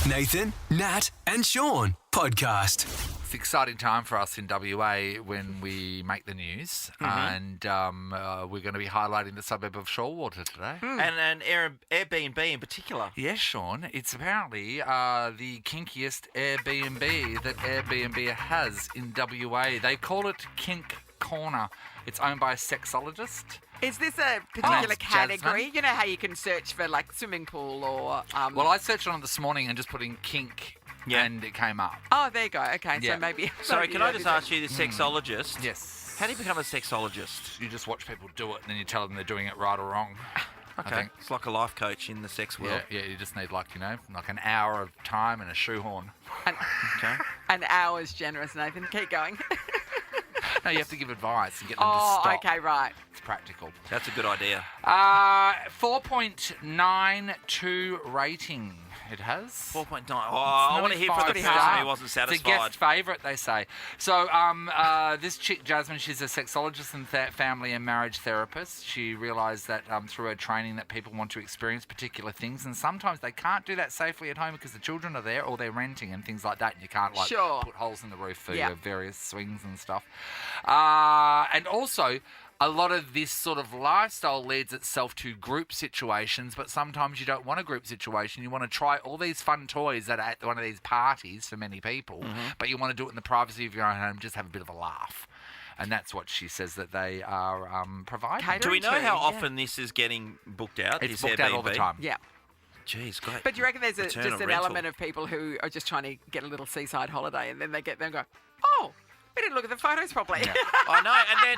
Nathan, Nat and Shaun podcast. It's an exciting time for us in WA when we make the news, and we're going to be highlighting the suburb of Shoalwater today. And an Airbnb in particular. Yes, Shaun, it's apparently the kinkiest Airbnb that Airbnb has in WA. They call it Kink Corner. It's owned by a sexologist. Is this a particular Jasmine. category? You know how you can search for like swimming pool or... Well, I searched on it this morning and just put in kink, and it came up. Oh, there you go. Okay, Yeah. so maybe... Sorry, can I just that ask you, the sexologist? Yes. How do you become a sexologist? You just watch people do it and then you tell them they're doing it right or wrong. I Okay, think. it's like a life coach in the sex world. Yeah, you just need like an hour of time and a shoehorn. Okay. An hour's generous, Nathan. Keep going. No, you have to give advice and get them to Oh, stop. okay, right. It's practical. That's a good idea. 4.92 rating it has. 4.9. Oh, I want to hear from the It's person nearly who wasn't It's a satisfied. guest favourite, they say. So this chick, Jasmine, she's a sexologist and family and marriage therapist. She realised that through her training that people want to experience particular things, and sometimes they can't do that safely at home because the children are there or they're renting and things like that, and you can't Sure. put holes in the roof for Yeah. your various swings and stuff. And also, a lot of this sort of lifestyle leads itself to group situations, but sometimes you don't want a group situation. You want to try all these fun toys that are at one of these parties for many people, but you want to do it in the privacy of your own home, just have a bit of a laugh. And that's what she says that they are providing. Catering. Do we know how Yeah. often this is getting booked out? It's this booked out all the Airbnb? time. Yeah. Jeez, great. But do you reckon there's Return just of an rental. element of people who are just trying to get a little seaside holiday and then they get there and go, oh, we didn't look at the photos properly. Yeah. I know,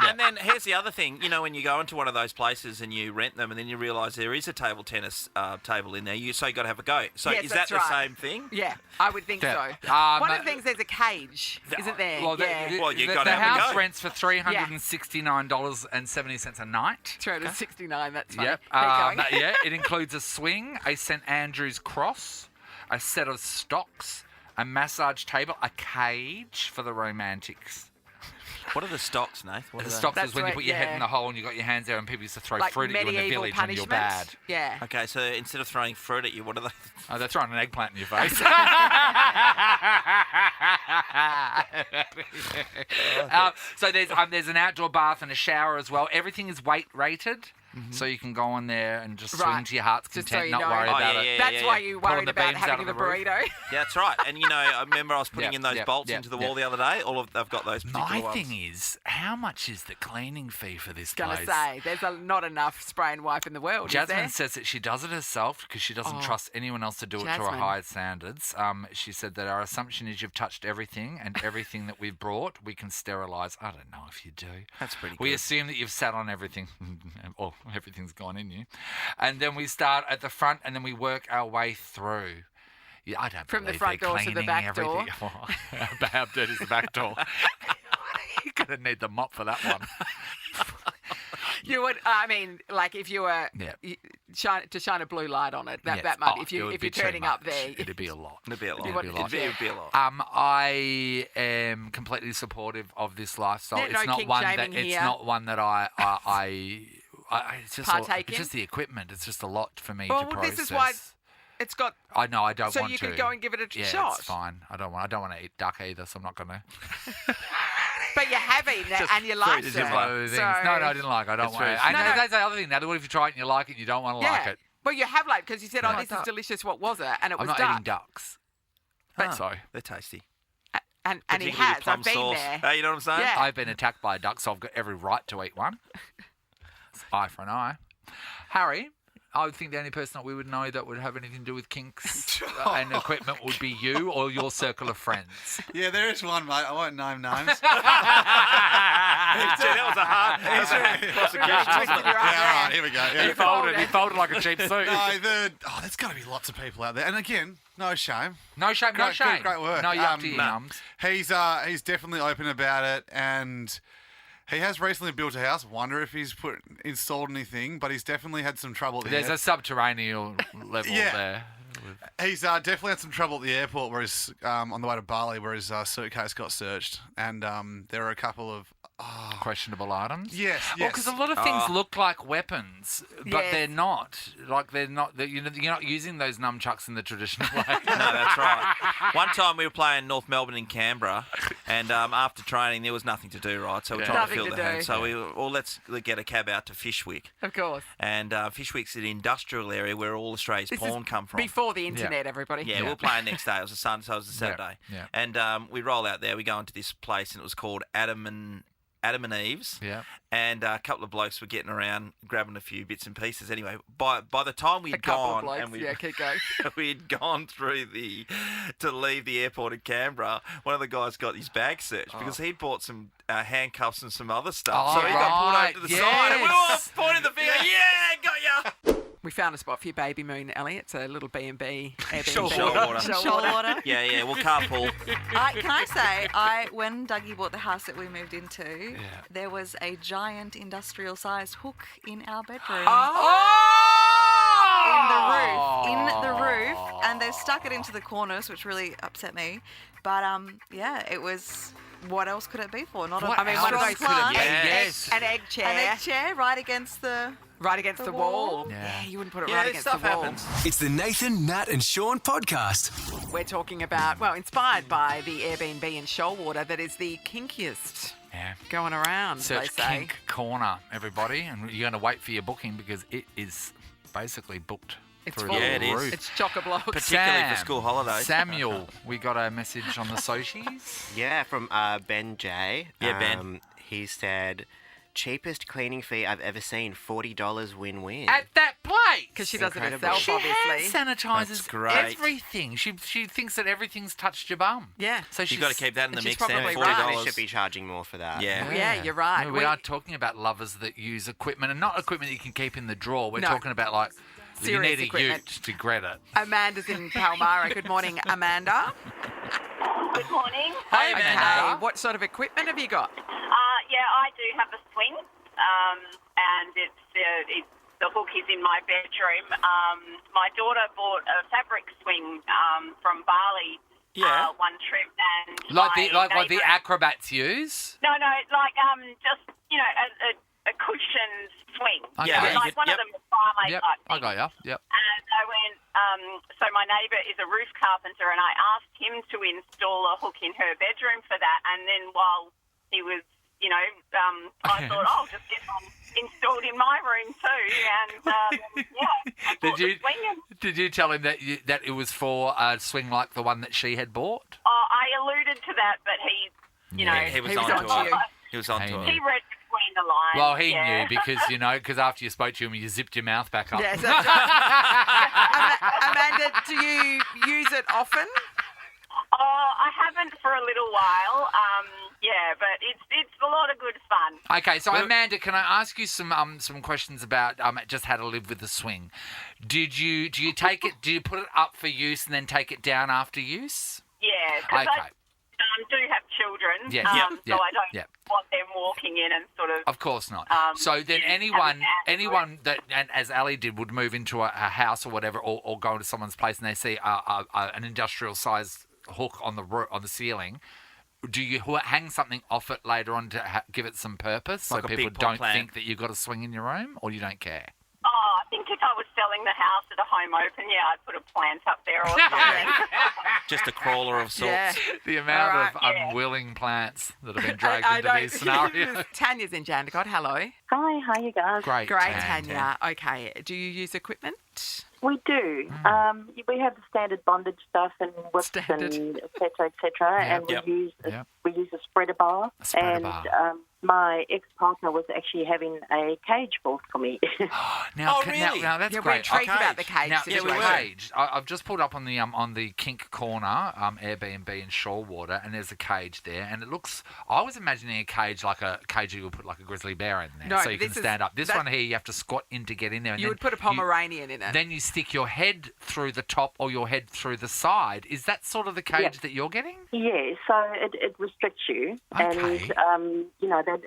and then here's the other thing. You know, when you go into one of those places and you rent them, and then you realise there is a table tennis table in there, so you got to have a go. So Yes, is that that's the right. same thing? Yeah, I would think Yeah. so. Um, One of the things, there's a cage, isn't there? Well, yeah. Well, you the gotta have a house go. rents for $369.70 a night. 369, that's funny. Yep. Keep going. Yeah, it includes a swing, a St Andrew's cross, a set of stocks, a massage table, a cage for the romantics. What are the stocks, Nath? What The are they? stocks That's is when you right, put your head yeah. in the hole and you got your hands there, and people used to throw Like fruit at you in the medieval village punishment. and you're bad. Yeah. Okay, so instead of throwing fruit at you, what are they? Oh, they're throwing an eggplant in your face. So there's an outdoor bath and a shower as well. Everything is weight rated, so you can go in there and just swing Right. to your heart's Just so content, you not know. worry Oh, about yeah, it. yeah. That's why you Pulling worried the about beams out having of the the roof. burrito. Yeah, that's right. And I remember I was putting Yep, in those yep, bolts yep, into the yep. wall the other day. They've got those particular My ones. thing is, how much is the cleaning fee for this Gonna place? say, there's not enough spray and wipe in the world, is Jasmine there? says that she does it herself because she doesn't trust anyone else to do it to her Jasmine. high standards. She said that our assumption is you've touched everything, and everything that we've brought, we can sterilise. I don't know if you do. That's pretty We good. assume that you've sat on everything, or everything's gone in you. And then we start at the front, and then we work our way through. Yeah, I don't From the believe front they're door to the cleaning back everything. How dirty is the back door? You're going to need the mop for that one. You would, I mean, like if you were Yeah. to shine a blue light on it, Yes. that much. Oh, if it would you're be too turning up much. there, It'd be a lot. It'd be a lot. It'd be a lot. It'd be a lot. I am completely supportive of this lifestyle. Yeah, no kink shaming It's here. not one that I it's just Partake it's in? just the equipment. It's just a lot for me Well, to process. this is why it's got. I know I don't So want you to. could go and give it a yeah, shot. it's fine. I don't want to eat duck either, so I'm not going to. But you have eaten it and you liked it. No, I didn't like it. I don't It's want it. very And No, no. that's the other thing. Now, what if you try it and you like it and you don't want to like it? Well, you have like because you said, No, "Oh, I this is don't. delicious." What was it? And it I'm was not duck. eating ducks. Ah, So they're tasty. And he Particularly has. with plum I've been sauce. there. Hey, you know what I'm saying? Yeah. I've been attacked by a duck, so I've got every right to eat one. It's eye for an eye. Harry, I would think the only person that we would know that would have anything to do with kinks and equipment would be you or your circle of friends. Yeah, there is one, mate. I won't name names. That was a hard prosecution. Twisted your arm Yeah, all around. right, here we go. He Yeah. folded. He folded like a cheap suit. No, there's got to be lots of people out there. And again, no shame. No shame. No Great- shame. great work. No yuck to your No. yums. He's definitely open about it, and he has recently built a house. Wonder if he's installed anything, but he's definitely had some trouble at the There's a subterranean level Yeah. there. He's definitely had some trouble at the airport where he's on the way to Bali, where his suitcase got searched, and there are a couple of questionable items. Yes, Well, yes. because a lot of things look like weapons, but Yes. they're not. Like they're not. You're not using those nunchucks in the traditional way. No, that's right. One time we were playing North Melbourne in Canberra, and after training there was nothing to do, right? So we're trying Nothing to fill to the hand. do. So we were, well, let's get a cab out to Fishwick. Of course. And Fishwick's an industrial area where all Australia's This porn is come from. before the internet, everybody. Yeah, we were playing next day. It was a Sunday, so it was a Saturday. yeah. And we roll out there. We go into this place, and it was called Adam and Eve's. Yeah. And a couple of blokes were getting around, grabbing a few bits and pieces. Anyway, by the time A we'd couple gone of blokes. and we Yeah, keep going. we'd gone through to leave the airport in Canberra, one of the guys got his bag searched because he'd bought some handcuffs and some other stuff. Oh, So he got pulled right, over to the side, and we all yes. pointed the finger. Yeah, got ya. We found a spot for your baby moon, Ellie. It's a little B&B. Airbnb. Shorewater. Shorewater. Yeah, we'll carpool. Can I say, when Dougie bought the house that we moved into, there was a giant industrial-sized hook in our bedroom. In the roof, and they stuck it into the corners, which really upset me. But it was. What else could it be for? Not What a else one of those could it be? plants. Yes. An egg chair. An egg chair right against the. Right against the wall. Yeah. You wouldn't put it Yeah, right this against stuff the wall. happens. It's the Nathan, Nat and Shaun podcast. We're talking about, inspired by the Airbnb in Shoalwater that is the kinkiest Yeah. going around, Search they say. Kink Corner, everybody, and you're going to wait for your booking because it is basically booked It's through full. the Yeah, it is. roof. It's chock-a-block. Particularly for school holidays. Samuel, we got a message on the socials. Yeah, from Ben J. Yeah, Ben. He said, cheapest cleaning fee I've ever seen, $40 win-win. At that place. Because she does it Incredible. herself, She obviously. hand sanitizes That's great. everything. She thinks that everything's touched your bum. Yeah. So You've she's got to keep that in the and she's mix there. probably $40. right. They should be charging more for that. Yeah. Yeah, you're right. We are talking about lovers that use equipment, and not equipment that you can keep in the drawer. We're No. talking about like you Serious need a equipment. ute to gret it. Amanda's in Palmyra. Good morning, Amanda. Good morning. Hey, Amanda. Okay, what sort of equipment have you got? Yeah, I do have a swing, and the hook is in my bedroom. My daughter bought a fabric swing from Bali Yeah. one trip, and Like my what the neighbour- acrobats use. No, like just a cushioned swing. Okay. Yeah. Like one Yep. of them was barmaid Yep, type I thing. got you. Yep. And I went, so my neighbour is a roof carpenter, and I asked him to install a hook in her bedroom for that. And then while he was, I thought, I'll just get one installed in my room too. And I bought the swing. Did you tell him that it was for a swing like the one that she had bought? I alluded to that, but he, He was He was on on to to it. you. He was on He to knew. it. he read between the lines. Well, he yeah. knew because after you spoke to him, you zipped your mouth back up. Yes, that's right. Amanda, do you use it often? I haven't for a little while. But it's a lot of good fun. Okay, so Amanda, can I ask you some questions about just how to live with the swing? Do you take it? Do you put it up for use and then take it down after use? Yeah, because Okay. I do have children. Yes. So I don't Yep. want them walking in and sort of. Of course not. So then yeah, anyone that, and as Ali did, would move into a house or whatever, or go into someone's place and they see an industrial sized hook on the ceiling. Do you hang something off it later on to give it some purpose, Like so a people big pot don't plant. think that you've got a swing in your room, or you don't care? I think if I was selling the house at a home open, I'd put a plant up there or something. Just a crawler of sorts. Yeah. The amount All of right, yeah. unwilling plants that have been dragged I into don't- these scenarios. Tanya's in Jandakot. Hello. Hi, how you guys? Great, Great, Tan. Tanya. Okay. Do you use equipment? We do. We have the standard bondage stuff and whips Standard. and et cetera, and Yep. we use a spreader bar. A spreader and bar. My ex-partner was actually having a cage built for me. Now, Oh, now, really? now that's Yeah, we're great. intrigued about the cage Now, situation. the cage. I've just pulled up on the Kink Corner Airbnb in Shorewater, and there's a cage there, and it looks. I was imagining a cage like a cage you would put like a grizzly bear in there, No, so you can this is- stand up. This that- one here, you have to squat in to get in there. And You then would put a Pomeranian in it. Then you stick your head through the top or your head through the side. Is that sort of the cage Yeah. that you're getting? Yeah, so it restricts you, Okay. and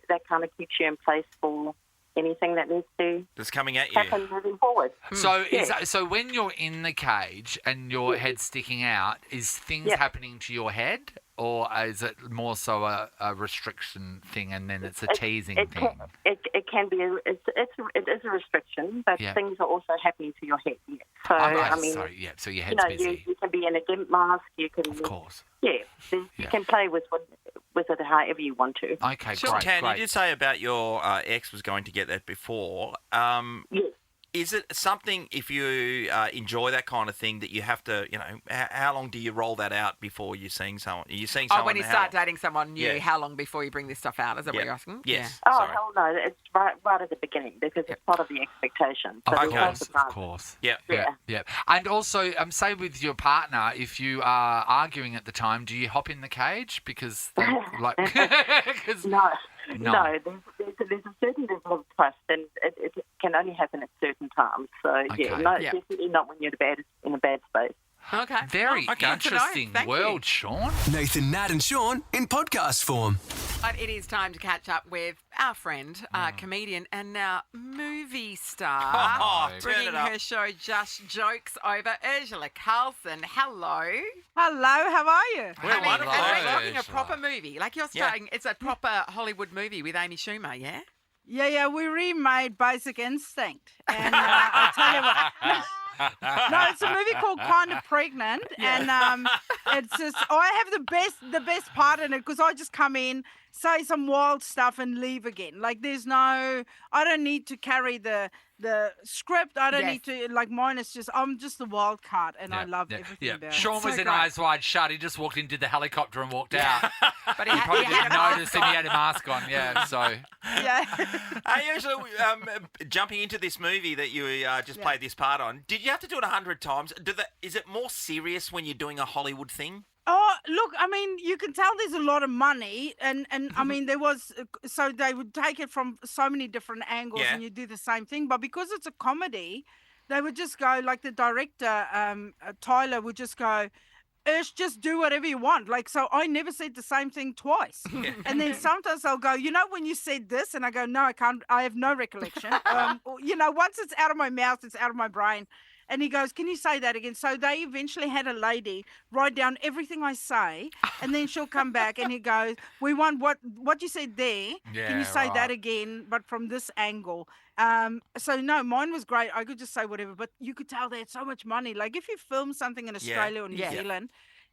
that kind of keeps you in place for anything that needs to That's coming at you. happen moving forward. So Yeah. so when you're in the cage and your head's sticking out, is things Yeah. happening to your head or is it more so a restriction thing, and then it's a teasing it thing? It can be. It is a restriction, but Yeah. things are also happening to your head. Yeah. So Okay, I mean, sorry, yeah. So your you head's know, busy. you can be in a gimp mask. You can, Of course. yeah. Yeah. You can play with it however you want to. Okay, Sure, great, Tan, great. you did say about your ex was going to get that before. Yes. Is it something, if you enjoy that kind of thing, that you have to, how long do you roll that out before you're seeing someone? Are you seeing someone? Oh, when you start dating someone new, Yeah. how long before you bring this stuff out? Is that what you're asking? Yes. Oh, Sorry. hell no. It's right at the beginning because it's part of the expectation. So there's no Of surprise. course. Yeah. Yeah. And also, say with your partner, if you are arguing at the time, do you hop in the cage? Because, like... No. No. No, there's a certain level of trust, and it can only happen at certain times. So Okay. yeah, definitely not when you're in a bad space. Okay. Very Good to know. interesting Thank world, Sean. Nathan, Nat, and Sean in podcast form. But it is time to catch up with our friend, comedian, and now movie star, Oh, turn bringing it up. her show Just Jokes over, Ursula Carlson. Hello. Hello, how are you? We're I mean, wonderful. and we're Hello, talking a Ursula. proper movie. Like you're Yeah. saying, it's a proper Hollywood movie with Amy Schumer, yeah? Yeah, we remade Basic Instinct. And I'll tell you what. No, it's a movie called Kind of Pregnant, and it's just I have the best part in it because I just come in, say some wild stuff, and leave again. Like I don't need to carry the script. I don't Yes. need to mine is just I'm just the wild card, and I love everything about it. Sean was So in great. Eyes Wide Shut. He just walked in, did the helicopter, and walked out. But You probably he didn't had a notice him. He had a mask on. Yeah, so Yeah. Hey, Ursula, jumping into this movie that you just played this part on, did you have to do it 100 times? Is it more serious when you're doing a Hollywood thing? Oh, look, I mean, you can tell there's a lot of money, and I mean, there was, so they would take it from so many different angles, Yeah. and you do the same thing. But because it's a comedy, they would just go, like the director, Tyler, would just go, Ursh, just do whatever you want. Like, so I never said the same thing twice. And then sometimes they'll go, when you said this, and I go, no, I can't, I have no recollection. Once it's out of my mouth, it's out of my brain. And he goes, can you say that again? So they eventually had a lady write down everything I say, and then she'll come back and he goes, we want what you said there. Can you say that again, but from this angle? So no, mine was great. I could just say whatever, but you could tell they had so much money. Like if you film something in Australia or New Zealand,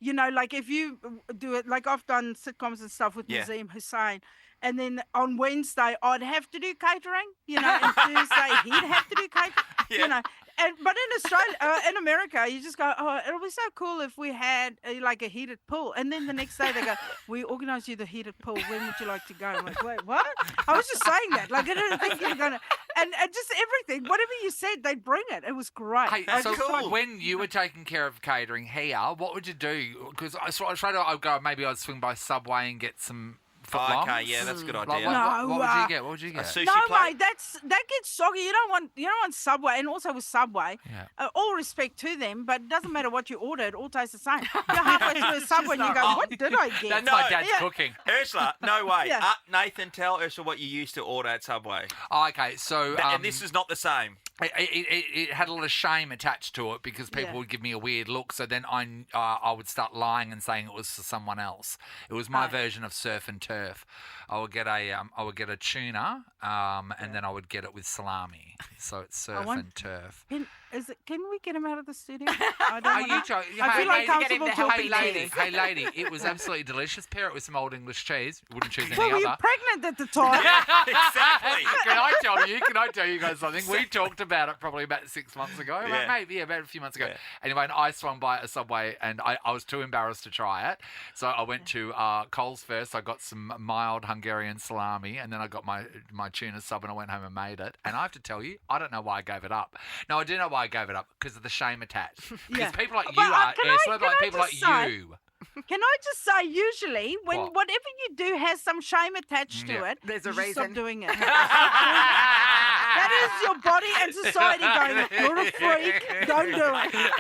like if you do it, like I've done sitcoms and stuff with Museum Hussein. And then on Wednesday, I'd have to do catering, and Thursday he'd have to do catering, But in Australia, in America, you just go, oh, it'll be so cool if we had like a heated pool. And then the next day they go, we organise you the heated pool. When would you like to go? I'm like, wait, what? I was just saying that. Like, I didn't think you were going to. And just everything, whatever you said, they'd bring it. It was great. Hey, I so just thought- when you were taking care of catering here, what would you do? Because I'd go, maybe I'd swing by Subway and get some footlongs. Okay, yeah, that's a good Like, idea. what would you get? What would you A get? sushi No, plate? mate, that gets soggy. You don't want Subway, and also with Subway, Yeah. all respect to them, but it doesn't matter what you order; it all tastes the same. You're halfway through a Subway, and you go, "What did I get?" That's No. my dad's Yeah. cooking. Ursula, no way. Yeah. Nathan, tell Ursula what you used to order at Subway. Oh, okay, so And this is not the same. it had a lot of shame attached to it because people would give me a weird look. So then I would start lying and saying it was for someone else. It was my version of surf and turf. I would get a tuna, and then I would get it with salami. So it's surf and turf. Can we get him out of the studio? I don't Are wanna- you joking? I feel Hey, uncomfortable get him to help talking you to ladies. you. Hey lady, it was absolutely delicious. Pair it with some old English cheese. Wouldn't choose any Well, were you other. pregnant at the time? Exactly. Can I tell you guys something? We talked about it probably about 6 months ago. Yeah. Maybe about a few months ago. Anyway, and I swung by a Subway and I was too embarrassed to try it. So I went to Coles first. I got some mild Hungarian salami and then I got my tuna sub and I went home and made it. And I have to tell you, I don't know why I gave it up. No, I do know why I gave it up, because of the shame attached. Because Yeah. people like But, you are, can I- like can I people like just say- you. Can I just say, usually, when What? whatever you do has some shame attached to Yeah. it, There's a you just stop reason. doing it. Yeah, That is your body and society going, you're a freak, don't do it.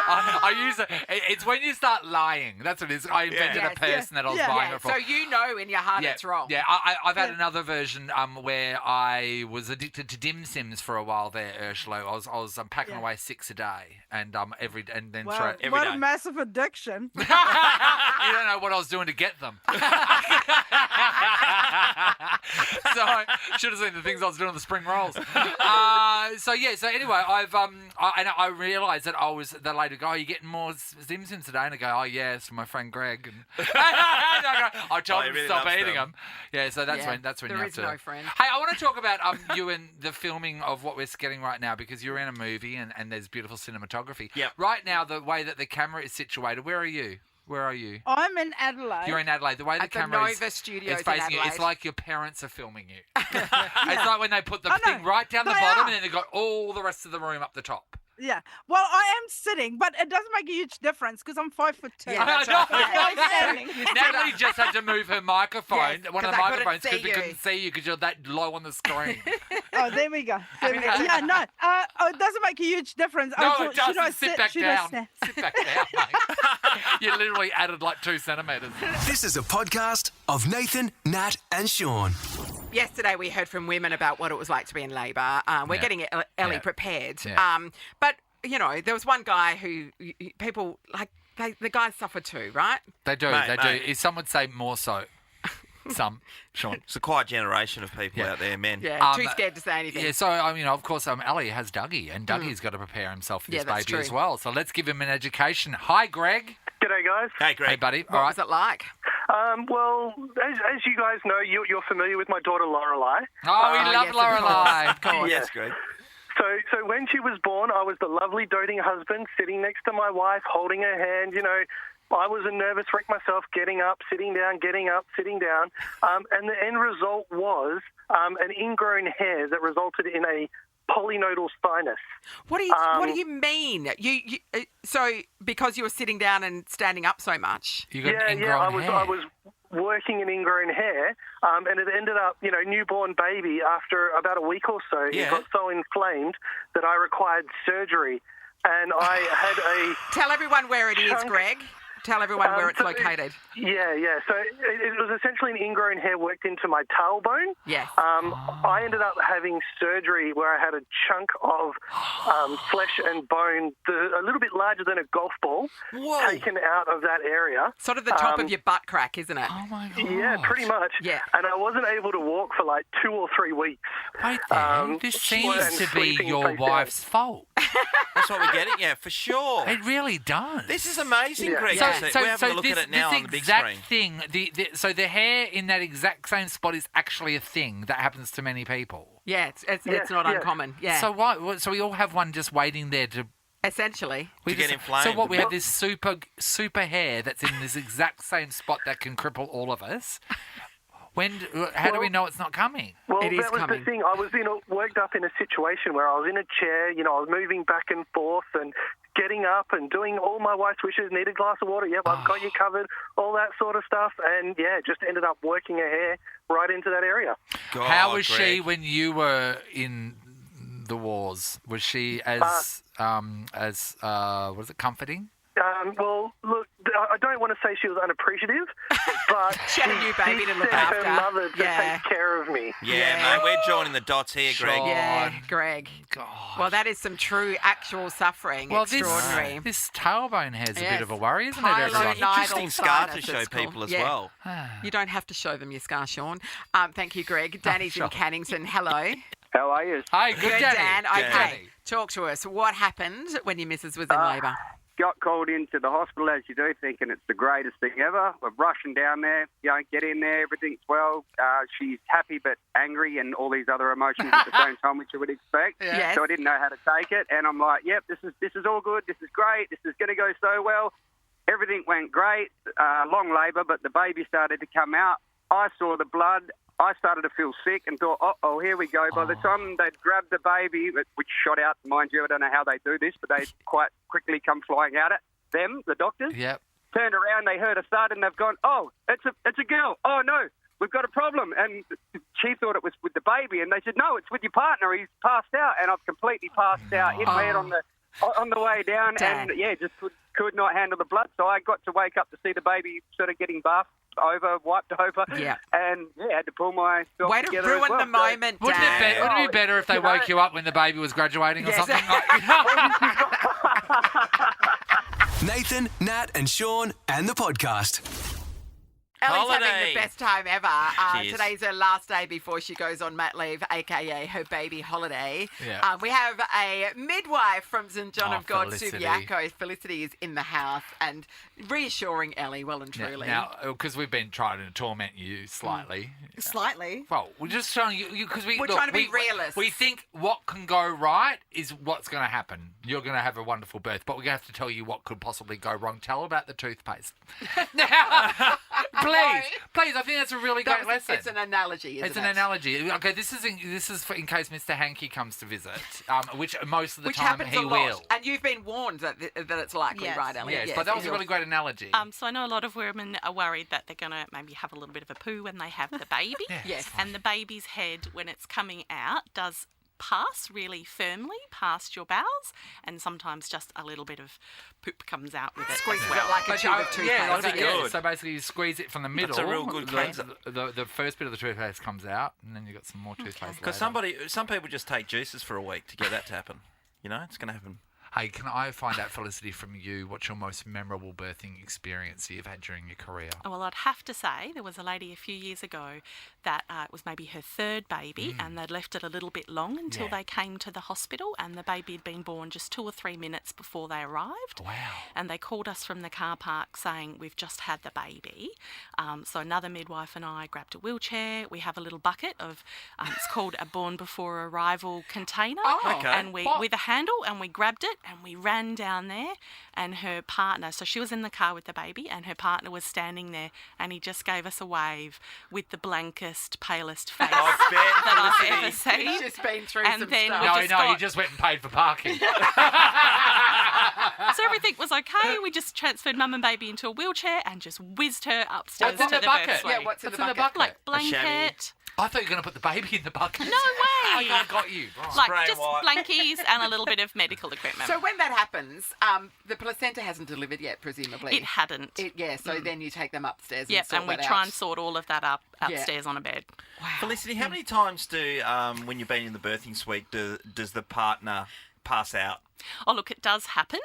I use it. It's when you start lying. That's what it is. I invented a person that I was buying it for. So you know in your heart it's wrong. Yeah, I've had another version where I was addicted to dim sims for a while there, Ursula. I was packing away 6 a day, and every day. What a massive addiction. You don't know what I was doing to get them. So I should have seen the things I was doing on the spring rolls. So anyway, I realised that I was the lady go, "Oh, you getting more Dim Sims today?" And I go, "Oh yeah, it's from my friend Greg." And I told him to stop eating them. Yeah, so that's when you have to. There is no friend. Hey, I want to talk about you and the filming of what we're getting right now, because you're in a movie and there's beautiful cinematography. Yep. Right now, the way that the camera is situated, where are you? I'm in Adelaide. You're in Adelaide. The way the At the camera Nova Studios is facing in you, it's Adelaide. like your parents are filming you. It's like when they put the thing right down the They bottom are. and then they've got all the rest of the room up the top. Yeah. Well, I am sitting, but it doesn't make a huge difference because I'm 5'2". Yeah, that's I I'm standing. Natalie just had to move her microphone, Yes, one of 'cause the I couldn't microphones, see because we you. couldn't see you because you're that low on the screen. Oh, there we go. Yeah, no. It doesn't make a huge difference. No, I thought, it doesn't. should I Sit back should I down. stand? Sit back down, mate. You literally added like 2 centimetres. This is a podcast of Nathan, Nat, and Shaun. Yesterday we heard from women about what it was like to be in labour. We're Yeah. getting Ellie Yeah. prepared. Yeah. But, you know, there was one guy who people, like, the guys suffer too, right? They do, Mate, they mate. do. Some would say more so. Some, Sean. It's a quiet generation of people out there, men. Yeah, too scared to say anything. Yeah, so, of course, Ellie has Dougie, and Dougie's got to prepare himself for this that's baby as true. well. So let's give him an education. Hi, Greg. G'day, guys. Hey, Greg. Hey, buddy. What was it like? Well, as you guys know, you're familiar with my daughter Lorelei. Oh, we love yes, of Lorelei. Of course. Yes, Greg. So when she was born, I was the lovely doting husband sitting next to my wife, holding her hand. You know, I was a nervous wreck myself, getting up, sitting down, getting up, sitting down. And the end result was an ingrown hair that resulted in a polynodal sinus. What do you mean? So because you were sitting down and standing up so much? You got an ingrown hair. I was working in ingrown hair, and it ended up, newborn baby, after about a week or so, it got so inflamed that I required surgery. And I had a... Tell everyone where it is, Greg. Tell everyone where it's located. Yeah. So it was essentially an ingrown hair worked into my tailbone. Yes. I ended up having surgery where I had a chunk of flesh and bone, a little bit larger than a golf ball, taken out of that area. Sort of the top of your butt crack, isn't it? Oh, my God. Yeah, pretty much. Yeah. And I wasn't able to walk for like 2 or 3 weeks. Wait there. This seems and to be sleeping your face wife's fault. That's what we're getting. Yeah, for sure. It really does. This is amazing, Yeah. Greg. So We're having a look at it now on the big screen. thing, so the hair in that exact same spot is actually a thing that happens to many people. Yeah, it's not uncommon. Yeah. So why? So we all have one just waiting there to. Essentially. get inflamed. So what? We have this super hair that's in this exact same spot that can cripple all of us. How do we know it's not coming? Well, It is that was coming. the thing. I was worked up in a situation where I was in a chair, I was moving back and forth and getting up and doing all my wife's wishes, need a glass of water, yep, I've got you covered, all that sort of stuff. And, just ended up working her hair right into that area. God, How was she Greg. when you were in the wars? Was she as comforting? Well, look, I don't want to say she was unappreciative, but She had a new baby to look sent after. her mother to Yeah. take care of me. Yeah, mate, we're joining the dots here, Greg. Sure. Yeah, Greg. God. Well, that is some true, actual suffering. Extraordinary. This tailbone hair's a Yes. bit of a worry, isn't it, everyone? Pilonidal Interesting scar to sinus, show it's called. people as Yeah. well. You don't have to show them your scar, Sean. Thank you, Greg. Danny's in Canningston. Hello. How are you? Hi, good Danny. Dan. Okay. Danny. Talk to us. What happened when your missus was in labour? Got called into the hospital, as you do, thinking it's the greatest thing ever. We're rushing down there, get in there, everything's well. She's happy but angry and all these other emotions at the same time, which you would expect. Yeah. Yes. So I didn't know how to take it, and I'm like, yep, this is all good, this is great, this is going to go so well. Everything went great, long labour, but the baby started to come out. I saw the blood. I started to feel sick and thought, oh, here we go. By the time they'd grabbed the baby, which shot out, mind you, I don't know how they do this, but they quite quickly come flying out at them, the doctors. Yep. Turned around, they heard a thud, and they've gone, oh, it's a girl. Oh, no. we've got a problem. And she thought it was with the baby, and they said, no, it's with your partner. He's passed out. And I've completely passed out, hit my head on the way down, Dad. and, just could not handle the blood. So I got to wake up to see the baby sort of getting wiped over, Yeah. and had to pull myself Way to together ruin as well. the moment, Wouldn't Dad. it be better if they woke you up when the baby was graduating or Yes. something? Nathan, Nat, and Shaun, and the podcast. Ellie's having Holiday. the best time ever. She is. Today's her last day before she goes on mat leave, a.k.a. her baby holiday. Yeah. We have a midwife from St John Oh, of God, Felicity. Subiaco. Felicity is in the house and reassuring Ellie well and truly. Now, because we've been trying to torment you slightly. Slightly. Well, we're just showing you because We're trying to be realists. We think what can go right is what's going to happen. You're going to have a wonderful birth, but we're going to have to tell you what could possibly go wrong. Tell about the toothpaste. Please, I think that's a really great lesson. It's an analogy, isn't It's it? an analogy. Okay, this is for in case Mr. Hankey comes to visit, which most of the Which time happens he a lot. will. And you've been warned that it's likely, Yes. right, Ellie? Yes, but that was a really great analogy. So I know a lot of women are worried that they're going to maybe have a little bit of a poo when they have the baby. Yes. And the baby's head, when it's coming out, does pass really firmly past your bowels, and sometimes just a little bit of poop comes out with it. Squeeze as it well. like a tube of toothpaste. Yeah, That'd be yeah. good. So basically, you squeeze it from the middle. That's a real good cleanser. The first bit of the toothpaste comes out, and then you got some more toothpaste. Because later. some people just take juices for a week to get that to happen. You know, it's going to happen. Hey, can I find out, Felicity, from you, what's your most memorable birthing experience you've had during your career? Oh, well, I'd have to say there was a lady a few years ago that it was maybe her third baby, and they'd left it a little bit long until they came to the hospital, and the baby had been born just 2 or 3 minutes before they arrived. Wow. And they called us from the car park saying, we've just had the baby. So another midwife and I grabbed a wheelchair. We have a little bucket of, it's called a born before arrival container. Oh, okay. And we, with a handle, and we grabbed it and we ran down there, and her partner, so she was in the car with the baby, and her partner was standing there, and he just gave us a wave with the blankest, palest face that I've ever seen. He's just been through And some then stuff. we No, just he got- just went and paid for parking. So everything was okay. We just transferred mum and baby into a wheelchair and just whizzed her upstairs What's in to the birth bucket? suite. Yeah, what's in What's the in the bucket? bucket? Like chamois. blanket. I thought you were going to put the baby in the bucket. No way. I got you. Right. Like Spray just white. blankies and a little bit of medical equipment. So when that happens, the placenta hasn't delivered yet, presumably. It hadn't. So then you take them upstairs Yep, and sort and we that try out. and sort all of that up upstairs on a bed. Felicity, how many times when you've been in the birthing suite, does the partner pass out? Oh, look, it does happen.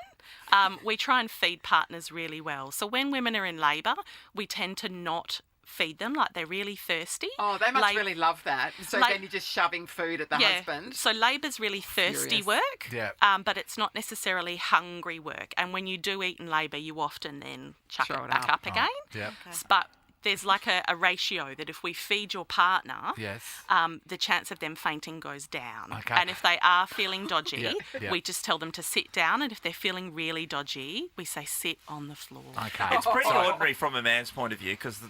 We try and feed partners really well. So when women are in labour, we tend to not feed them, like they're really thirsty. Oh, they must really love that. So then you're just shoving food at the Yeah. husband. So labour's really thirsty Furious. work, Yeah. but it's not necessarily hungry work. And when you do eat in labour, you often then chuck Throw it it back up. up again. Yeah. But there's like a ratio that if we feed your partner, Yes. the chance of them fainting goes down. Okay. And if they are feeling dodgy, Yeah. we just tell them to sit down. And if they're feeling really dodgy, we say sit on the floor. Okay. It's pretty ordinary from a man's point of view because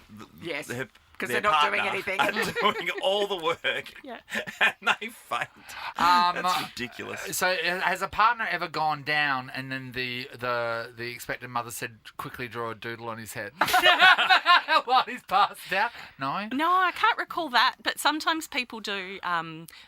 Yes, their 'cause their they're not doing partner anything. are doing all the work, Yeah. and they faint. That's ridiculous. So has a partner ever gone down and then the expectant mother said, quickly draw a doodle on his head while he's passed out? No? No, I can't recall that, but sometimes people do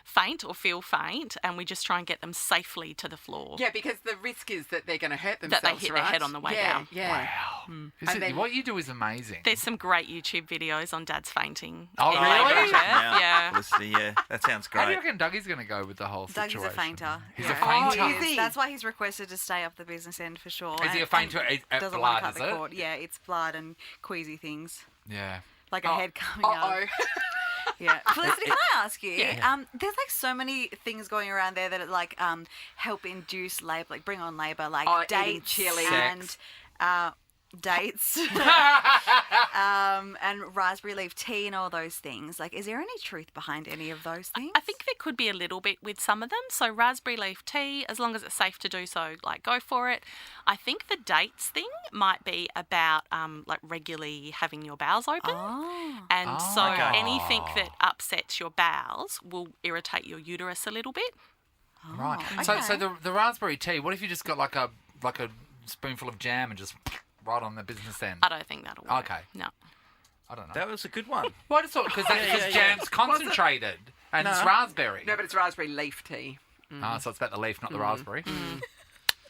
faint or feel faint, and we just try and get them safely to the floor. Yeah, because the risk is that they're going to hurt That themselves, they hit right? their head on the way down. Yeah. Wow. And then- What you do is amazing. There's some great YouTube videos on dads fainting. Oh, in really? labour. Now, Yeah. Felicity, yeah, that sounds How do you great. reckon Dougie's going to go with the whole Dougie's situation? a fainter. He's Yeah. a fainter? Oh, he is. That's why he's requested to stay up the business end for sure. Is he a And- fainter and at doesn't blood, want to cut is the it? cord. Yeah, it's blood and queasy things. Yeah. Like a head coming out. Yeah. Felicity, can I ask you? Yeah. There's like so many things going around there that like help induce labour, like bring on labour, like eating dates chili. and dates and raspberry leaf tea and all those things. Like, is there any truth behind any of those things? I think there could be a little bit with some of them. So raspberry leaf tea, as long as it's safe to do so, like go for it. I think the dates thing might be about like regularly having your bowels open. Oh. And so okay. anything that upsets your bowels will irritate your uterus a little bit. Right. okay. So the raspberry tea, what if you just got like a spoonful of jam and just right on the business end? I don't think that'll work. Okay. No. I don't know. That was a good one. Well, I just thought because jam's concentrated and it's raspberry. No, but it's raspberry leaf tea. So it's about the leaf, not the raspberry.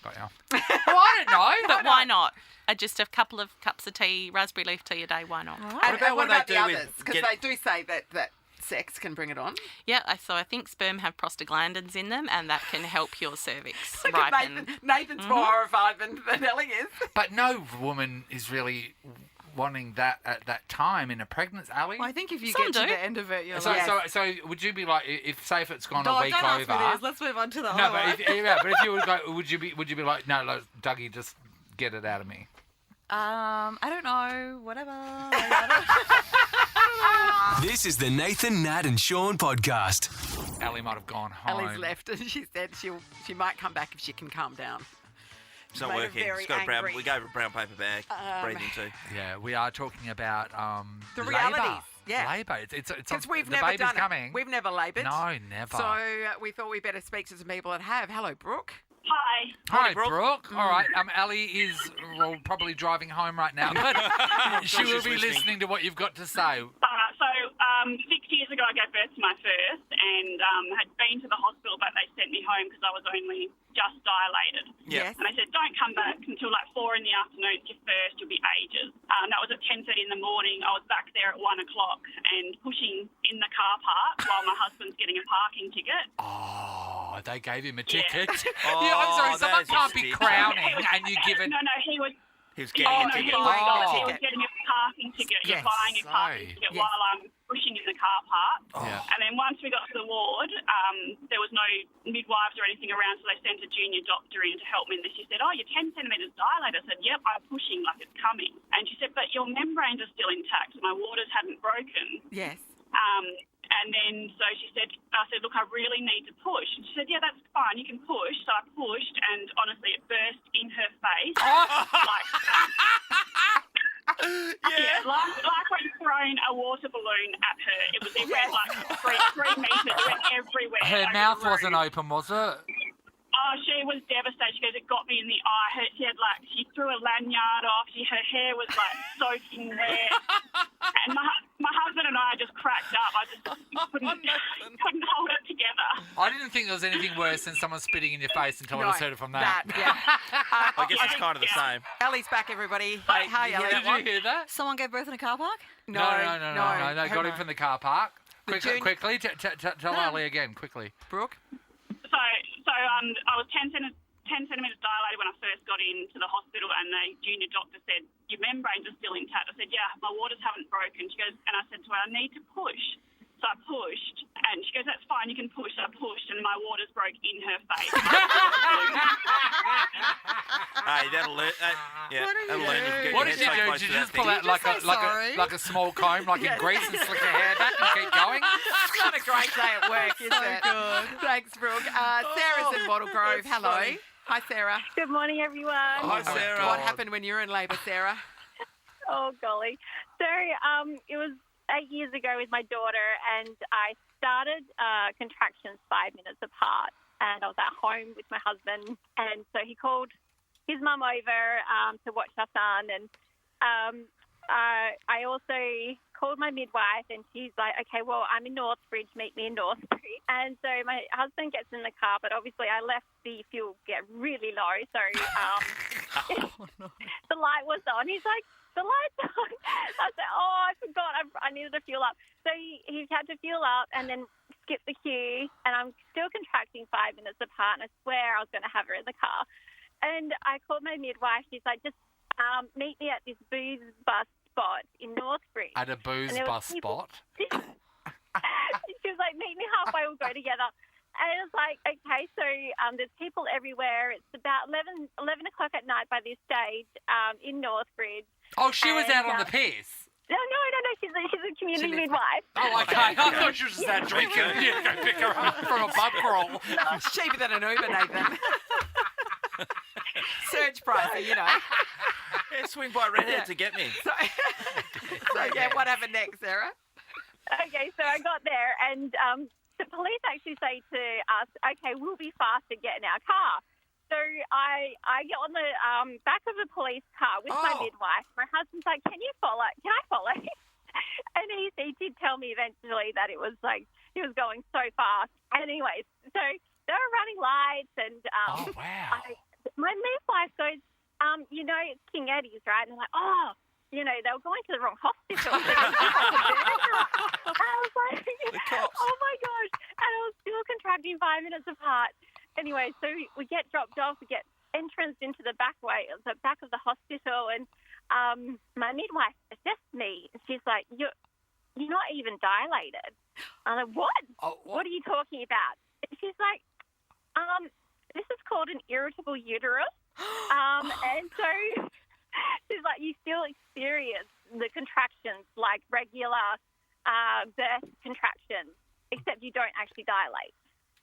Got ya. Well, I don't know. But why not? Just a couple of cups of tea, raspberry leaf tea a day, why not? And about what what about they the do with others? Because get- they do say that sex can bring it on. Yeah, so I think sperm have prostaglandins in them, and that can help your cervix Look at ripen. Nathan's more horrified than Ellie is. But no woman is really wanting that at that time in a pregnancy, Ali. Well, I think if you Some get to do. the end of it, you're So, like... so would you be like, if say if it's gone No, a week don't ask over? me this. Let's move on to the No, other but one. but if you would go, would you be like, no, like, Dougie, just get it out of me. I don't know. Whatever. This is the Nathan, Nat and Shaun podcast. Ali might have gone home. Ellie's left, and she said she might come back if she can calm down. It's not Made her working. very It's got a brown. angry. We gave her a brown paper bag. Breathe into. Yeah, we are talking about The labour. realities. Yeah. Labour. It's Because we've the never baby's done coming. it. We've never laboured. No, never. So we thought we'd better speak to some people that have. Hello, Brooke. Hi. Hi, Brooke. Brooke. All right. Ali is probably driving home right now, but she sure will she's be listening to what you've got to say. So 6 years ago, I gave birth to my first and had been to the hospital, but they sent me home because I was only just dilated. Yeah. Yes. And they said, don't come back until like 4 in the afternoon. It's your first, you'll be ages. That was at 10:30 in the morning. I was back there at 1 o'clock and pushing in the car park while my husband's getting a parking ticket. Oh, they gave him a Yeah. ticket. Oh, yeah, I'm sorry. Someone that is a can't be stick. crowning and you give it. No, he was. He was getting a ticket. He was, Oh. he was getting a parking ticket. Yes. You're buying a parking Sorry. ticket Yes. while I'm pushing in the car park. Yeah. And then once we got to the ward, there was no midwives or anything around, so they sent a junior doctor in to help me. And she said, oh, you're 10 centimetres dilated. I said, yep, I'm pushing like it's coming. And she said, but your membranes are still intact. My waters hadn't broken. Yes. And then so she said, I said, look, I really need to push. And she said, yeah, that's fine, you can push. So I pushed, and honestly, it burst in her face. Like, like when throwing a water balloon at her. It went like 3 metres, it went everywhere. Her over mouth the room. wasn't open, was it? Oh, she was devastated. She goes, it got me in the eye. She threw a lanyard off. Her hair was like soaking wet. And my husband and I just cracked up. I just couldn't hold it together. I didn't think there was anything worse than someone spitting in your face until I just heard it from that. Yeah. I guess it's kind of the same. Ellie's back, everybody. Hi, Ellie. Did you hear that? Someone gave birth in a car park? No. Got him from the car park. Quickly, tell Ali again, quickly. Brooke? So I was 10 centimetres dilated when I first got into the hospital, and the junior doctor said, your membranes are still intact. I said, yeah, my waters haven't broken. She goes, and I said to her, I need to push. So I pushed, and she goes, that's fine, you can push. So I pushed, and my waters broke in her face. Hey, that'll learn. That'll learn you. What did you do? Did you just pull out like a small comb, like in Greece, and slick your hair back and keep going? It's not a great day at work, is it? Good. Thanks, Brooke. Sarah's in Wattle Grove. Hello. Hi, Sarah. Good morning, everyone. Hi, Sarah. What happened when you were in labour, Sarah? Oh, golly. So it was 8 years ago with my daughter, and I started contractions 5 minutes apart, and I was at home with my husband, and so he called his mum over to watch our son, and I also called my midwife, and she's like, okay, well, I'm in Northbridge, meet me in Northbridge. And so my husband gets in the car, but obviously I left the fuel get really low, so the light was on. He's like, the light's on. I said, oh, I forgot, I needed to fuel up. So he had to fuel up and then skip the queue, and I'm still contracting 5 minutes apart, and I swear I was going to have her in the car. And I called my midwife. She's like, just meet me at this booze bus spot in Northbridge. At a booze bus spot? She was like, meet me halfway, we'll go together. And it was like, okay, so there's people everywhere. It's about 11 o'clock at night by this stage in Northbridge. Oh, she was out on the piss? No. She's a community midwife. Oh, okay. I thought she was just out drinking. You go pick her up from a pub crawl. Cheaper than an Uber, Nathan. Surge pricing, you know. Yeah, swing by Redhead to get me. So what happened next, Sarah? Okay, so I got there, and the police actually say to us, okay, we'll be faster, get in our car. So I get on the back of the police car with my midwife. My husband's like, can I follow? And he did tell me eventually that it was like he was going so fast. And anyways, so they were running lights, and Oh, wow. my midwife goes, you know, it's King Eddie's, right? And I'm like, oh, you know, they were going to the wrong hospital. And I was like, oh my gosh. And I was still contracting 5 minutes apart. Anyway, so we get dropped off, we get entrance into the back of the hospital, and my midwife assessed me, and she's like, you're not even dilated. I'm like, what? What are you talking about? And she's like, this is called an irritable uterus. And so she's like, you still experience the contractions like regular birth contractions, except you don't actually dilate.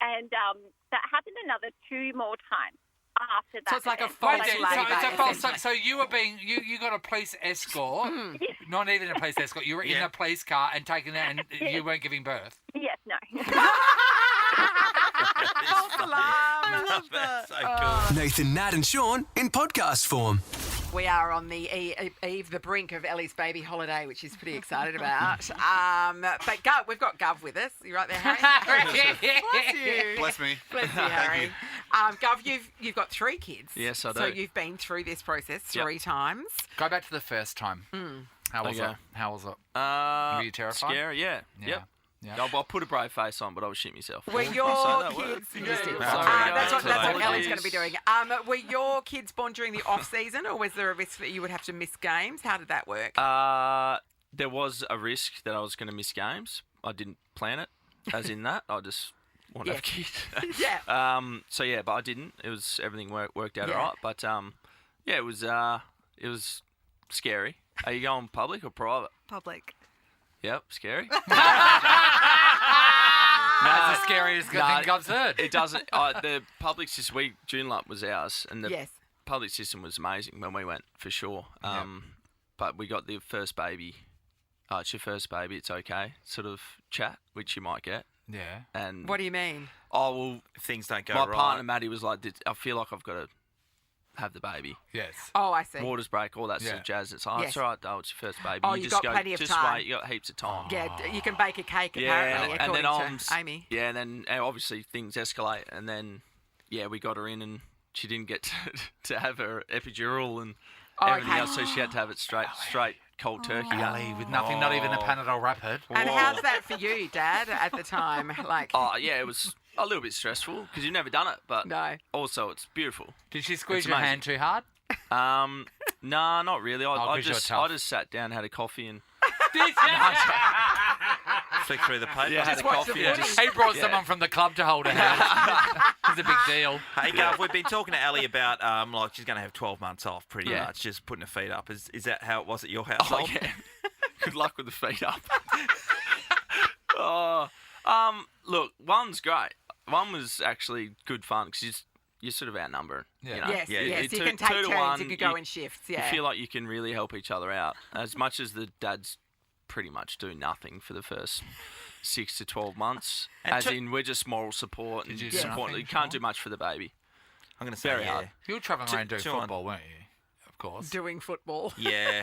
And that happened another 2 more times after that. So it's like a event. false labour. So you were you got a police escort, not even a police escort. You were in a police car and taken out, and you weren't giving birth. Yes, no. I love that. So cool. Nathan, Nat and Shaun in podcast form. We are on the the brink of Ellie's baby holiday, which she's pretty excited about. But we've got Gov with us. You right there, Harry? Bless you. Bless me. Bless you, Harry. Gov, you've got 3 kids. Yes, I do. So you've been through this process 3 times. Go back to the first time. How was it? How was it? Were you terrified? Scary, yeah. Yep. Yeah. I put a brave face on, but I was shit myself. Were your kids... That's what Ellie's going to be doing. Were your kids born during the off-season, or was there a risk that you would have to miss games? How did that work? There was a risk that I was going to miss games. I didn't plan it, as in that. I just want to have kids. Yeah. So, yeah, but I didn't. It was... Everything worked out all right. But, yeah, it was scary. Are you going public or private? Public. Yep, scary. That's the scariest thing I've heard. It doesn't. The public system, Joondalup was ours, and the public system was amazing when we went, for sure. But we got the first baby. It's your first baby. It's okay. Sort of chat, which you might get. Yeah. And what do you mean? Oh well, if things don't go my right. My partner Maddie was like, I feel like I've got to have the baby. Yes. Oh, I see. Waters break, all that sort of jazz. It's like, it's all right, though. It's your first baby. Oh, you you've just got plenty of just time. Wait. You got heaps of time. Yeah, you can bake a cake apparently, according to Amy. Yeah, and then obviously things escalate, and then we got her in, and she didn't get to have her epidural and everything else, so she had to have it straight cold turkey. Ellie, with nothing, not even a Panadol Rapid. And how's that for you, Dad, at the time? Like, it was a little bit stressful because you've never done it, but also it's beautiful. Did she squeeze your hand too hard? No, not really. I just sat down, had a coffee, and flick through the paper. Yeah, had a coffee. He brought someone from the club to hold her hand. It's a big deal. Hey, Gav, we've been talking to Ellie about like she's going to have 12 months off, pretty much, just putting her feet up. Is that how it was at your household? Oh, yeah. Good luck with the feet up. Look, one's great. One was actually good fun because you're sort of outnumbered. Yeah. You know? Yes. You can take turns. You can go in shifts. Yeah. You feel like you can really help each other out. As much as the dads pretty much do nothing for the first 6 to 12 months. We're just moral support and support. You can't do much for the baby. I'm going to say very hard. You were travelling around doing football, weren't you? Of course. Doing football. Yeah.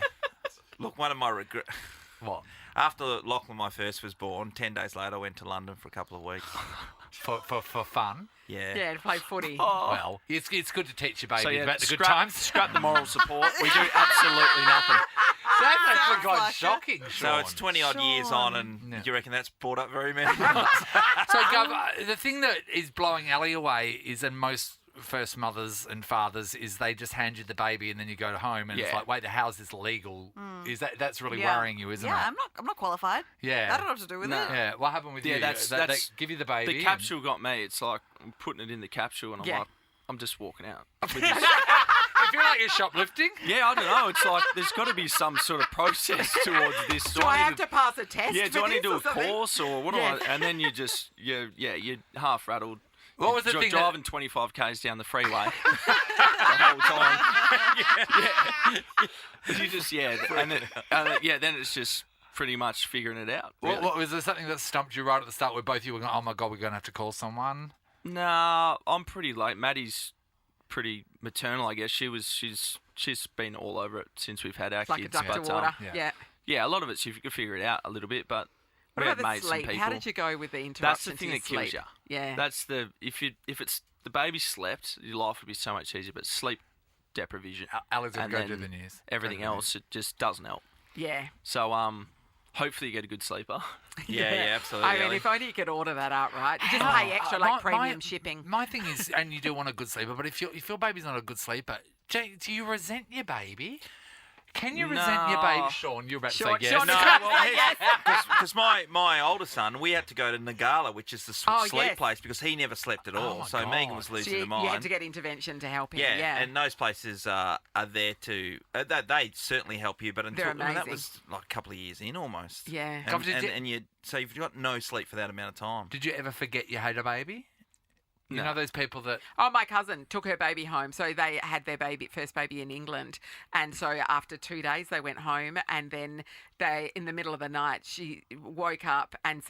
Look, one of my regrets. What? After Lachlan, my first, was born, 10 days later, I went to London for a couple of weeks. For fun? Yeah. Yeah, to play footy. Oh. Well, it's good to teach your baby about the good times. Scrap the moral support. We do absolutely nothing. That's actually quite shocking, Shaun. So it's 20-odd years on, and do you reckon that's brought up very many? So, Gov, the thing that is blowing Ellie away is, and most first mothers and fathers, is they just hand you the baby and then you go home and it's like, wait, how is this legal? Is that's really worrying you, isn't it? Yeah, I'm not qualified. Yeah. I don't know what to do with it. Yeah, what happened with you? That's they give you the baby. The capsule got me. It's like I'm putting it in the capsule and I'm like, I'm just walking out. You feel like you're shoplifting? Yeah, I don't know. It's like there's got to be some sort of process towards this. Do I have to pass a test? Yeah, do I need to do a something? course or what do I? And then you're half rattled. What was the thing? Driving 25 k's down the freeway the whole time. You just and then it's just pretty much figuring it out. Really. What was there something that stumped you right at the start where both of you were going, oh my God, we're going to have to call someone? No, I'm pretty late. Maddie's pretty maternal, I guess. She's been all over it since we've had our kids. Like a duck to water. Yeah, a lot of it's you can figure it out a little bit, but What we about had the mates and sleep? people. How did you go with the interruption? That's the to thing your that kills sleep? you. Yeah. That's if it's the baby slept, your life would be so much easier. But sleep deprivation, Alex will and go then do the news. everything else, it just doesn't help. Yeah. So hopefully you get a good sleeper. Yeah, absolutely. I mean, Ellie. if only you could order that outright. You just Oh, pay extra, like premium shipping. My thing is, and you do want a good sleeper, but if your baby's not a good sleeper, do you resent your baby? Can you resent your baby, Sean? You're about to say yes. Sean, No, yes. because my older son, we had to go to Nagala, which is the sleep yes. place, because he never slept at all. my So God. Megan was losing So her mind. you had to get intervention to help him. Yeah, Yeah. and those places are there to they certainly help you, but until They're I mean, that amazing. was like a couple of years in almost. Yeah. And you so you've got no sleep for that amount of time. Did you ever forget you had a baby? You No. know those people that... Oh, my cousin took her baby home. So they had their first baby in England. And so after 2 days, they went home. And then in the middle of the night, she woke up and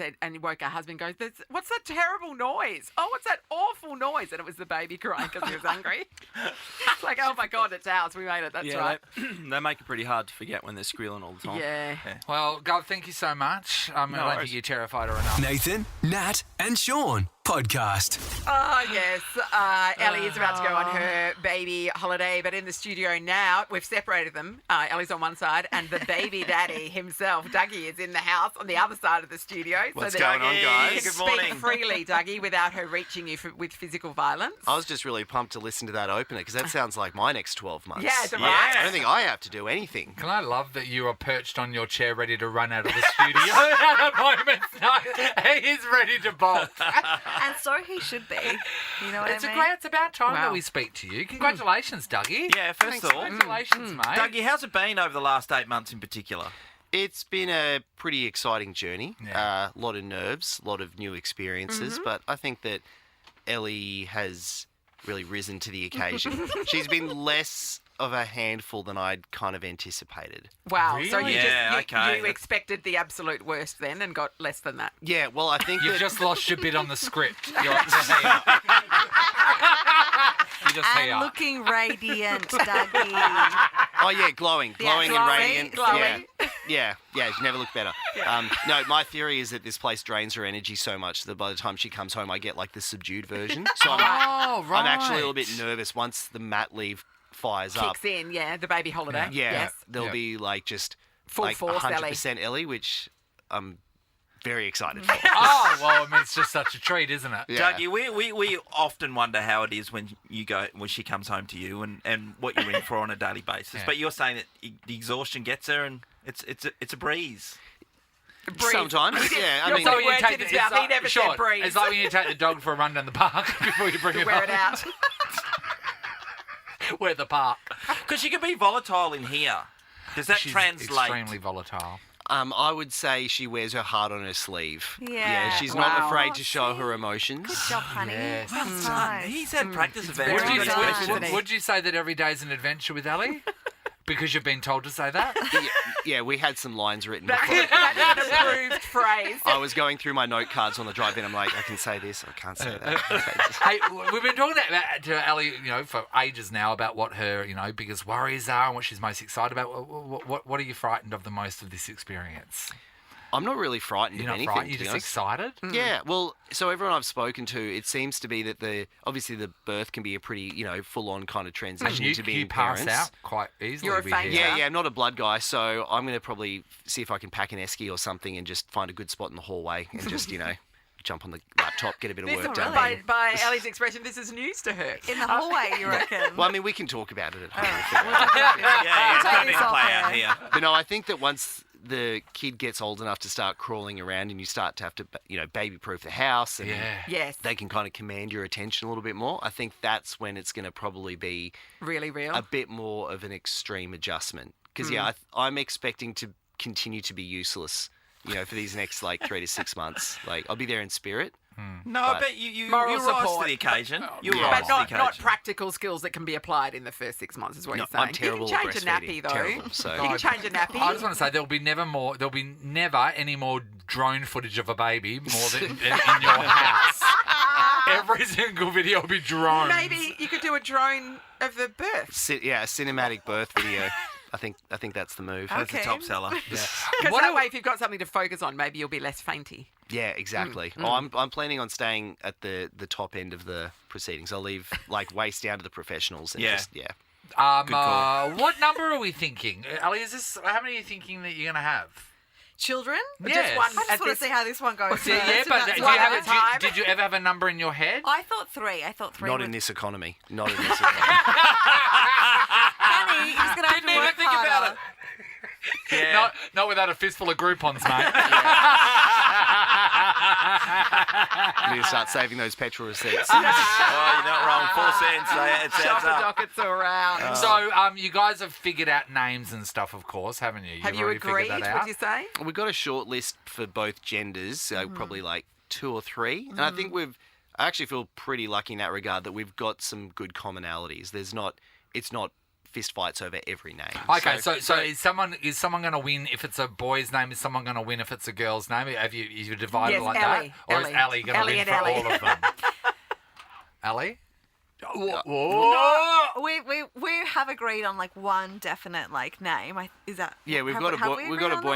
woke her husband, goes, "What's that terrible noise? Oh, what's that awful noise?" And it was the baby crying because he was hungry. It's like, oh my God, it's ours. We made it. That's right. They make it pretty hard to forget when they're squealing all the time. Yeah. Well, Gov, thank you so much. I don't think you're terrified or enough. Nathan, Nat, and Sean podcast. Oh, yes. Ellie is about to go on her baby holiday, but in the studio now, we've separated them. Ellie's on one side, and the baby daddy himself, Dougie, is in the house on the other side of the studio. What's so that going on, guys? you can Good morning. speak freely, Dougie, without her reaching you with physical violence. I was just really pumped to listen to that opener because that sounds like my next 12 months. Yeah, it's right. I don't think I have to do anything. Can I love that you are perched on your chair ready to run out of the studio at a moment's notice? He is ready to bolt. And so he should be. You know what It's I mean? great. It's about time Wow. that we speak to you. Congratulations, Dougie. Yeah, first of all, Congratulations, mate. Dougie, how's it been over the last 8 months in particular? It's been a pretty exciting journey. Yeah. A lot of nerves, a lot of new experiences, but I think that Ellie has really risen to the occasion. She's been less of a handful than I'd kind of anticipated. Wow. So Really? you Yeah, okay. you expected the absolute worst then and got less than that. Yeah, well, I think You've that... just lost your bit on the script. You're just here. You just And here. looking radiant, Dougie. Oh, yeah, glowing and glowing, radiant. glowing. Yeah, she's never looked better. No, my theory is that this place drains her energy so much that by the time she comes home, I get like the subdued version. So I'm actually a little bit nervous once the mat leave fires up. Kicks in, the baby holiday. Yeah, Yes. there'll be like just Full like force 100% Ellie, which I'm very excited for. Oh, well, I mean, it's just such a treat, isn't it? Yeah. Dougie, we often wonder how it is when she comes home to you and what you're in for on a daily basis. Yeah. But you're saying that the exhaustion gets her and it's a breeze. Sometimes, yeah. I You're mean, so when you words take in his the- it's mouth, he like- never Sean, said breeze. It's like when you take the dog for a run down the park before you bring it Wear home. it out. Wear the park. Because she can be volatile in here. Does that She's translate? extremely volatile. I would say she wears her heart on her sleeve. Yeah. She's not Wow. afraid to show her emotions. Good job, honey. Yes. That's nice. He's had practice of that. very Would you, good would- advice, would- isn't he? would you say that every day is an adventure with Ellie? Because you've been told to say that? Yeah, we had some lines written That's before. an approved phrase. I was going through my note cards on the drive in. I'm like, I can say this, I can't say that. I can say this. Hey, we've been talking to Ellie, for ages now about what her, biggest worries are and what she's most excited about. What are you frightened of the most of this experience? I'm not really frightened You're of not anything. frightened. to You're be just honest. excited. Yeah, well, so everyone I've spoken to, it seems to be that obviously the birth can be a pretty, full-on kind of transition And into being you pass parents. out quite easily. You're a we fainter. hear. Yeah, I'm not a blood guy, so I'm going to probably see if I can pack an esky or something and just find a good spot in the hallway and just, jump on the laptop, get a bit of This, work done. by Ellie's expression, this is news to her. In the hallway, you reckon? Well, I mean, we can talk about it at home. Yeah, Take don't need this to off play air. out here. But no, I think that once the kid gets old enough to start crawling around and you start to have to, baby-proof the house and Yeah. Yes. they can kind of command your attention a little bit more, I think that's when it's going to probably be Really real. a bit more of an extreme adjustment. Because, I'm expecting to continue to be useless, for these next, 3 to 6 months. I'll be there in spirit. No, But- but you Moral rise to support. the occasion. You Yeah. rise But to the not occasion. practical skills that can be applied in the first 6 months, is what No, you're saying. I'm terrible You at can change a nappy, breastfeeding. though. Terrible, so- You can change a nappy. I just want to say there'll be never any more drone footage of a baby more than in your house. Every single video will be drones. Maybe you could do a drone of the birth. A cinematic birth video. I think that's the move. That's the top seller. Because that way, if you've got something to focus on, maybe you'll be less fainty. Yeah, exactly. Oh, I'm planning on staying at the top end of the proceedings. I'll leave like waist down to the professionals. And Yeah. Good call. What number are we thinking? Ellie, how many are you thinking that you're going to have? Children? Yes. Just one. I just want to see how this one goes. Yeah, but did you ever have a number in your head? I thought 3. Not in this economy. Not in this economy. Honey, you're just going to have to work think harder. about it. Yeah. Not without a fistful of Groupons, mate. I need to start saving those petrol receipts. Oh, you're not wrong. 4 cents. It adds Shopper up. dockets around. So, you guys have figured out names and stuff, of course, haven't you? Have you already agreed? figured that out? Would you say? We've got a short list for both genders, probably like 2 or 3. And I think I actually feel pretty lucky in that regard that we've got some good commonalities. It's not fist fights over every name. Okay, so is someone going to win if it's a boy's name? Is someone going to win if it's a girl's name? Have you divided Yes, like Ellie. that? Or is Ellie going to win for all of them? Ellie? No, we have agreed on like one definite like name. Is that? Yeah, we've got a boy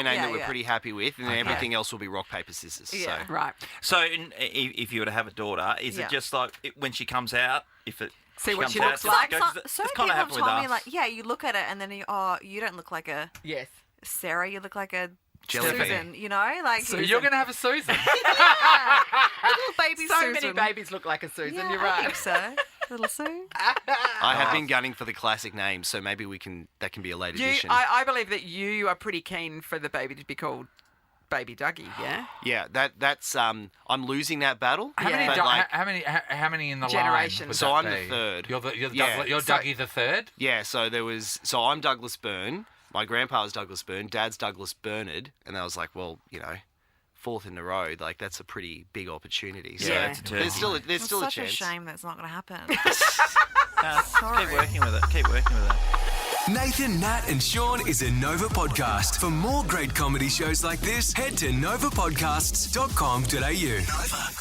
name that we're pretty happy with, and then everything else will be rock paper scissors. Yeah. So. Right. So, if you were to have a daughter, is it just like when she comes out? See what she comes looks out, like? Some it's people kind of have happened with told me us. like, you look at it and then you don't look like a Sarah. You look like a Jellybean. Susan. You know, like So you're going to have a Susan? little baby So Susan. many babies look like a Susan. Yeah, You're right. I think so. Little Sue. I have been gunning for the classic name, so maybe that can be a late addition. I believe that you are pretty keen for the baby to be called Baby Dougie, yeah? Yeah, that's I'm losing that battle. How many in the Generations. line? would So that I'm be? the third. You're Yeah. Dougie the third? Yeah, so I'm Douglas Byrne. My grandpa was Douglas Byrne. Dad's Douglas Bernard, and I was like, well, 4th in a row, like that's a pretty big opportunity. So Yeah. there's still a It's chance. such a shame that's not going to happen. Keep working with it. Nathan, Nat, and Shaun is a Nova podcast. For more great comedy shows like this, head to novapodcasts.com.au. Nova.